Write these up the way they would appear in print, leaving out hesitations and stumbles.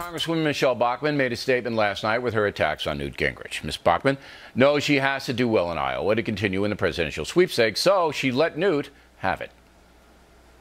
Congresswoman Michele Bachmann made a statement last night with her attacks on Newt Gingrich. Ms. Bachmann knows she has to do well in Iowa to continue in the presidential sweepstakes, so she let Newt have it.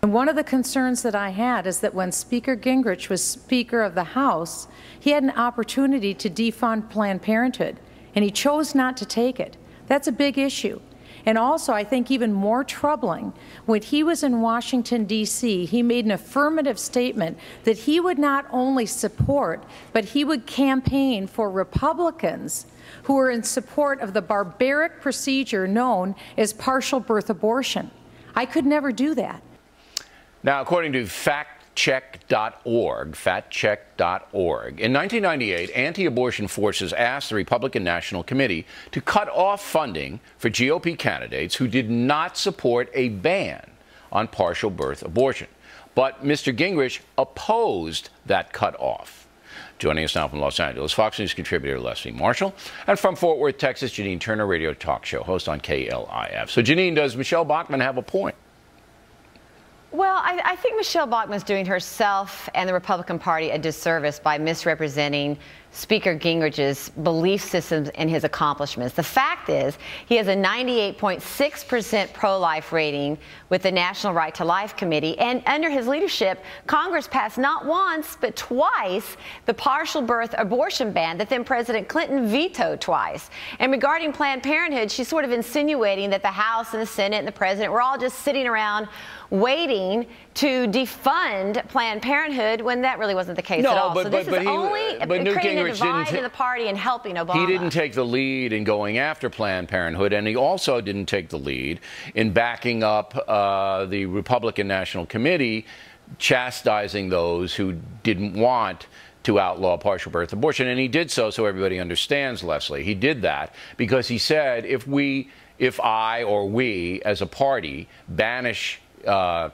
And one of the concerns that I had is that when Speaker Gingrich was Speaker of the House, he had an opportunity to defund Planned Parenthood, and he chose not to take it. That's a big issue. And also, I think even more troubling, when he was in Washington, D.C., he made an affirmative statement that he would not only support, but he would campaign for Republicans who were in support of the barbaric procedure known as partial birth abortion. I could never do that. Now, according to factcheck.org, in 1998, anti-abortion forces asked the Republican National Committee to cut off funding for GOP candidates who did not support a ban on partial birth abortion. But Mr. Gingrich opposed that cutoff. Joining us now from Los Angeles, Fox News contributor Leslie Marshall, and from Fort Worth, Texas, Janine Turner, radio talk show host on KLIF. So, Janine, does Michele Bachmann have a point? Well, I think Michele Bachmann's doing herself and the Republican Party a disservice by misrepresenting Speaker Gingrich's belief systems and his accomplishments. The fact is, he has a 98.6% pro-life rating with the National Right to Life Committee, and under his leadership, Congress passed not once, but twice, the partial birth abortion ban that then President Clinton vetoed twice. And regarding Planned Parenthood, she's sort of insinuating that the House and the Senate and the President were all just sitting around waiting to defund Planned Parenthood when that really wasn't the case at all. So this is only creating a divide in the party and helping Obama. He didn't take the lead in going after Planned Parenthood, and he also didn't take the lead in backing up the Republican National Committee, chastising those who didn't want to outlaw partial birth abortion. And he did so everybody understands, Leslie. He did that because he said if I or we as a party banish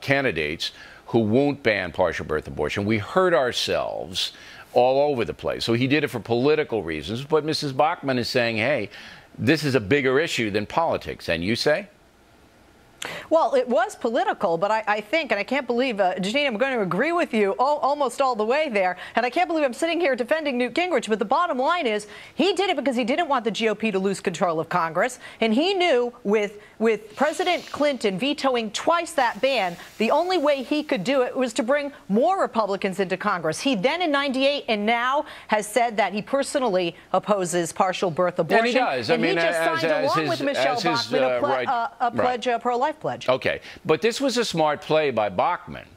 candidates who won't ban partial birth abortion, we hurt ourselves all over the place. So he did it for political reasons. But Mrs. Bachmann is saying, hey, this is a bigger issue than politics. And you say? Well, it was political, but I think, and I can't believe, Janine, I'm going to agree with you almost all the way there, and I can't believe I'm sitting here defending Newt Gingrich, but the bottom line is he did it because he didn't want the GOP to lose control of Congress, and he knew with President Clinton vetoing twice that ban, the only way he could do it was to bring more Republicans into Congress. He then in '98 and now has said that he personally opposes partial birth abortion. And he does. And he just signed along with Michele Bachmann a pledge, a pro-life pledge. Okay, but this was a smart play by Bachmann,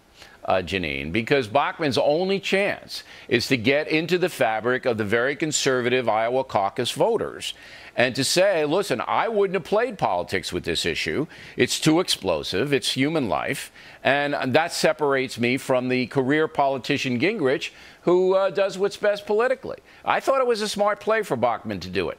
Janine, because Bachmann's only chance is to get into the fabric of the very conservative Iowa caucus voters and to say, listen, I wouldn't have played politics with this issue. It's too explosive. It's human life. And that separates me from the career politician Gingrich, who does what's best politically. I thought it was a smart play for Bachmann to do it.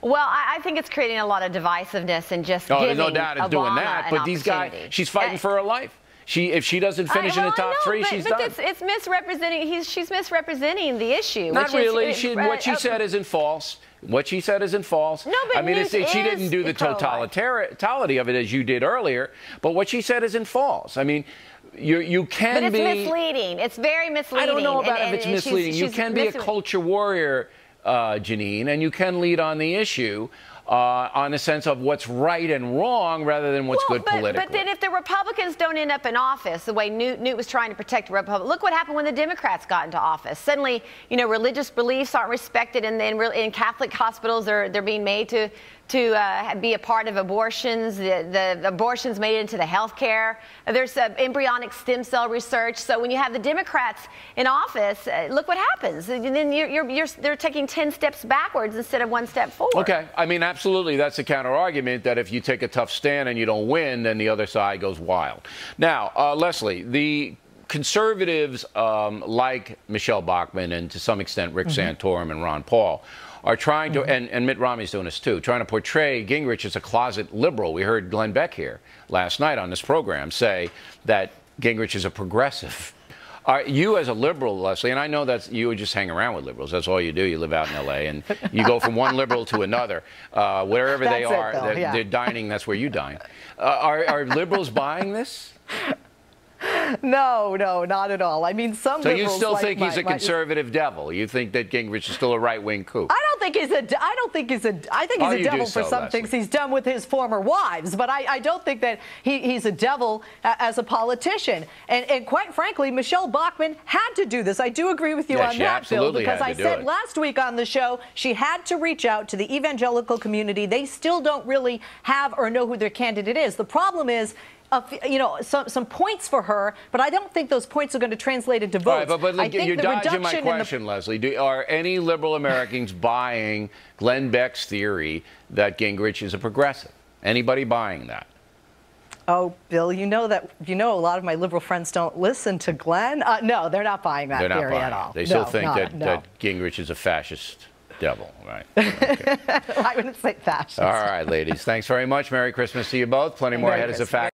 Well, I think it's creating a lot of divisiveness and just giving no doubt it's doing that. But these guys, she's fighting for her life. If she doesn't finish in the top three, she's done. It's misrepresenting. She's misrepresenting the issue. Not really. What she said isn't false. What she said isn't false. No, but I mean, she didn't do the totality of it as you did earlier. But what she said isn't false. I mean, you can be. But it's misleading. It's very misleading. I don't know about if it's misleading. You can be a culture warrior, Janine, and you can lead on the issue on the sense of what's right and wrong rather than what's good politically. But then if the Republicans don't end up in office the way Newt was trying to protect the Republic, look what happened when the Democrats got into office. Suddenly, you know, religious beliefs aren't respected, and then in Catholic hospitals they're being made to be a part of abortions. The abortions made into the health care. There's embryonic stem cell research. So when you have the Democrats in office, look what happens. And then they're taking 10 steps backwards instead of 1 step forward. Okay. I mean, absolutely. That's a counter argument that if you take a tough stand and you don't win, then the other side goes wild. Now, Leslie, the conservatives like Michele Bachmann and to some extent Rick Santorum and Ron Paul are trying to, and Mitt Romney's doing this too, trying to portray Gingrich as a closet liberal. We heard Glenn Beck here last night on this program say that Gingrich is a progressive. You as a liberal, Leslie, and I know that you just hang around with liberals. That's all you do. You live out in L.A. and you go from one liberal to another. Wherever they are, they're dining, that's where you dine. Are liberals buying this? No, not at all. I mean, some So you liberals still like think he's a conservative devil? You think that Gingrich is still a right-wing kook? I think he's a devil for some things he's done with his former wives, but I don't think that he's a devil as a politician. And quite frankly, Michele Bachmann had to do this. I do agree with you on that, Bill, because I said last week on the show she had to reach out to the evangelical community. They still don't really have or know who their candidate is. The problem is, some points for her, but I don't think those points are going to translate into votes. All right, but you're dodging my question, Leslie. Are any liberal Americans buying Glenn Beck's theory that Gingrich is a progressive? Anybody buying that? Oh, Bill, you know a lot of my liberal friends don't listen to Glenn. No, they're not buying that theory at all. They still think that Gingrich is a fascist devil, right? Okay. I wouldn't say that. All right, ladies. Thanks very much. Merry Christmas to you both. Plenty more ahead as a fact.